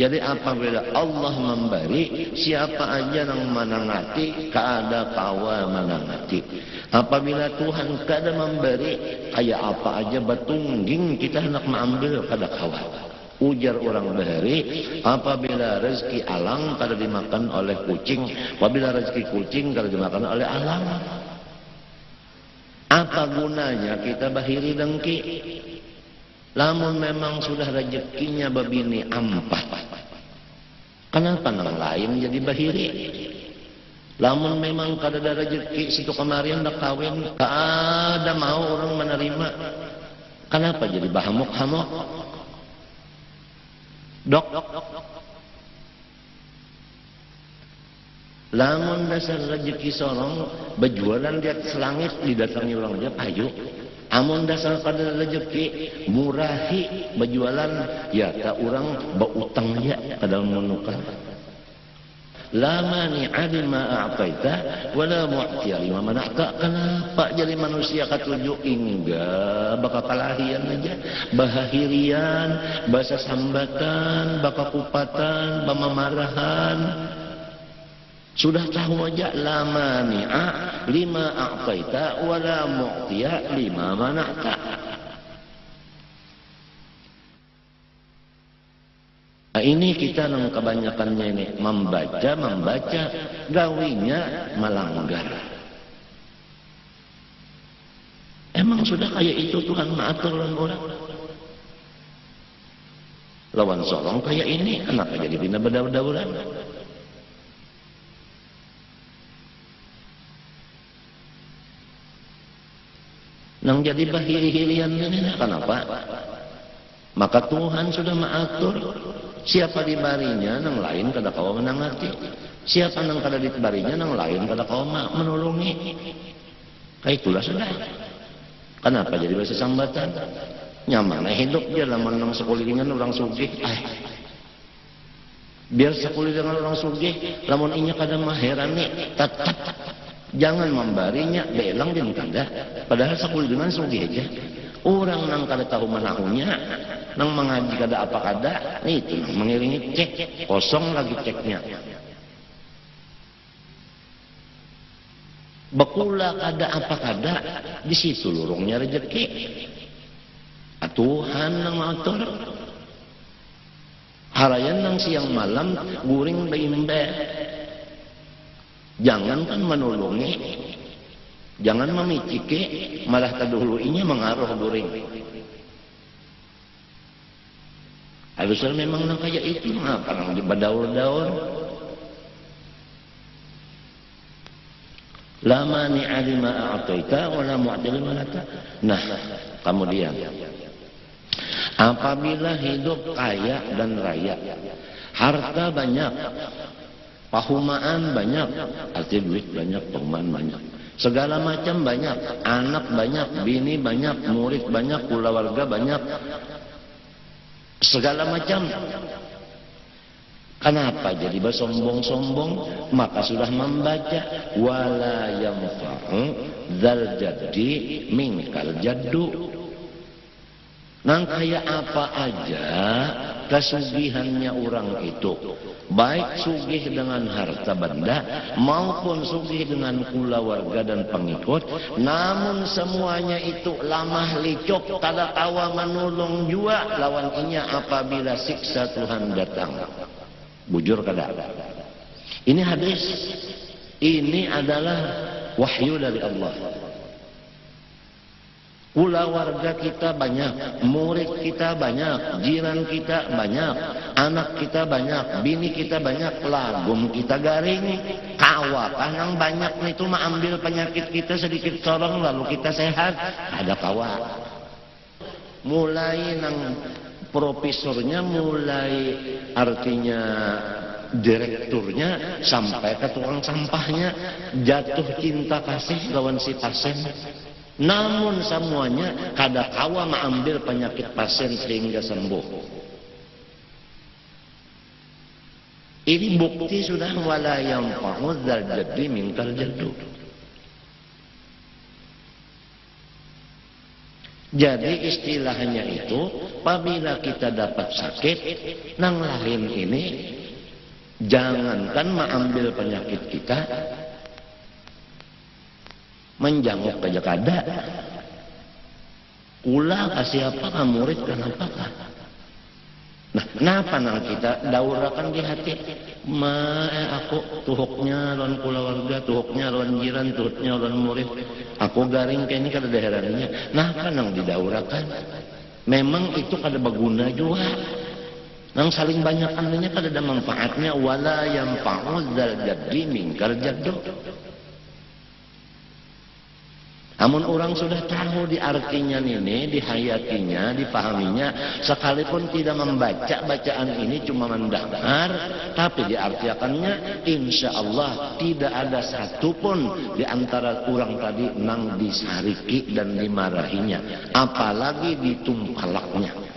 Jadi apabila Allah memberi, siapa aja yang menangati, kada kawa menangati. Apabila Tuhan kada memberi, kayak apa aja batungging kita hendak mengambil kada kawa. Ujar orang bahari, apabila rezeki alang kada dimakan oleh kucing, apabila rezeki kucing kada dimakan oleh alang. Apa gunanya kita bahiri dengki? Lamun memang sudah rezekinya babini ampat, kenapa nang lain jadi bahiri? Lamun memang kada ada rezeki situ kemarin dak kawin, kada mau orang menerima, kenapa jadi bahamuk-hamuk? Dok, lamun dasar rezeki sorong berjualan di atas langit didatangi orang dia payu. Amun dasar kada rezeki murahi berjualan ya ta orang berutang ya kada menukar. La mani'a lima a'taita wala mu'tiya lima mana'ta. Kenapa jadi manusia katuju hingga baka kalahian aja, bahahirian, bahasa sambatan, baka kupatan, bamamarahan. Sudah tahu aja la mani'a lima a'taita wala mu'tiya lima mana'ta. Nah, ini kita yang kebanyakannya ini membaca, gawinya melanggar. Emang sudah kayak itu Tuhan mengatur orang. Lawan sorong kayak ini, kenapa jadi bina berdaulat? Nang jadi bahiri-hirian ini, kenapa? Maka Tuhan sudah mengatur. Siapa dibarinya, nang lain kada kawa menangati. Siapa nang kada dibarinya, nang lain kada kawa menolongi. Kayak itulah sudah. Kenapa jadi bahasa sambatan? Nyaman hidup dia lamun nang sekulilingan orang sugih. Biar sekulilingan orang sugih, lamun inya kada maherani, tetap jangan membarinya, belang jeung kada. Padahal sekulilingan sugih aja. Orang nang kada tahu menahunya, nang mengaji kada apa kada, itu mengiringi cek, kosong lagi ceknya. Bekula kada apa kada, di situ lurungnya rezeki. Tuhan nang mengatur. Harayan nang siang malam guring beimbe. Jangankan menolongi, jangan memiciki, malah keduluinya mengaruh guring. Harusnya memang nang kayak itu, ngapa nang badaur-daur. La mani'a lima a'taita wa la mu'ti lima mana'ta. Nah, kemudian apabila hidup kaya dan raya, harta banyak, pahumaan banyak, arti duit banyak, pahumaan banyak, segala macam banyak, anak banyak, bini banyak, murid banyak, keluarga banyak, segala macam. Kenapa jadi bersombong-sombong? Maka sudah membaca wala yanfa'u dzal jaddi minkal jaddu. Nang kaya apa aja kesugihannya orang itu, baik sugih dengan harta benda maupun sugih dengan keluarga dan pengikut, namun semuanya itu lamah licok, tada tawa menolong jua lawan inya apabila siksa Tuhan datang. Bujur kada? Ini hadis, ini adalah wahyu dari Allah. Keluarga kita banyak, murid kita banyak, jiran kita banyak, anak kita banyak, bini kita banyak, lagum kita garing, kawa nang banyak itu mah ambil penyakit kita sedikit sorong lalu kita sehat, ada kawa. Mulai nang profesornya, mulai artinya direkturnya, sampai ke tukang sampahnya jatuh cinta kasih lawan si pasien. Namun semuanya kada kawa mengambil penyakit pasien sehingga sembuh. Ini bukti sudah wala yanfa'u dzal jaddi minkal jaddu. Jadi istilahnya itu, apabila kita dapat sakit, nang lain ini jangankan mengambil penyakit kita, menjanguk aja kada. Ulah kasih apakah murid kenapakah? Nah, kenapa nang kita daurakan di hati? Aku tuhuknya lawan keluarga, tuhuknya lawan jiran, tuhuknya lawan murid. Aku garing kayak ini kada ada herannya. Kenapa nang didaurakan? Memang itu kada berguna juga. Nang saling banyak anehnya kada ada manfaatnya. Wala yanfa'u dzal jaddi minkal jaddu. Namun orang sudah tahu di artinya ini, dihayatinya, dipahaminya, sekalipun tidak membaca bacaan ini cuma mendengar, tapi diartikannya, insya Allah tidak ada satupun di antara orang tadi nang disariki dan dimarahinya, apalagi ditumpalaknya.